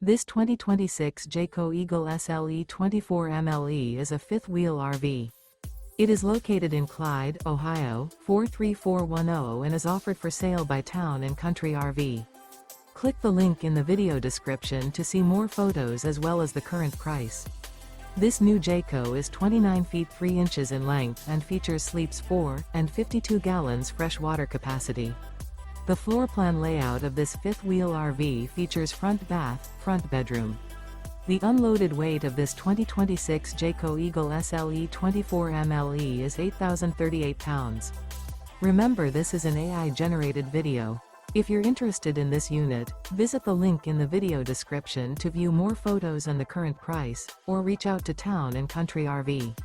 This 2026 Jayco Eagle SLE 24 MLE is a fifth-wheel RV. It is located in Clyde, Ohio, 43410 and is offered for sale by Town & Country RV. Click the link in the video description to see more photos as well as the current price. This new Jayco is 29 feet 3 inches in length and features sleeps 4 and 52 gallons fresh water capacity. The floor plan layout of this fifth-wheel RV features front bath, front bedroom. The unloaded weight of this 2026 Jayco Eagle SLE 24 MLE is 8,038 pounds. Remember, this is an AI-generated video. If you're interested in this unit, visit the link in the video description to view more photos and the current price, or reach out to Town & Country RV.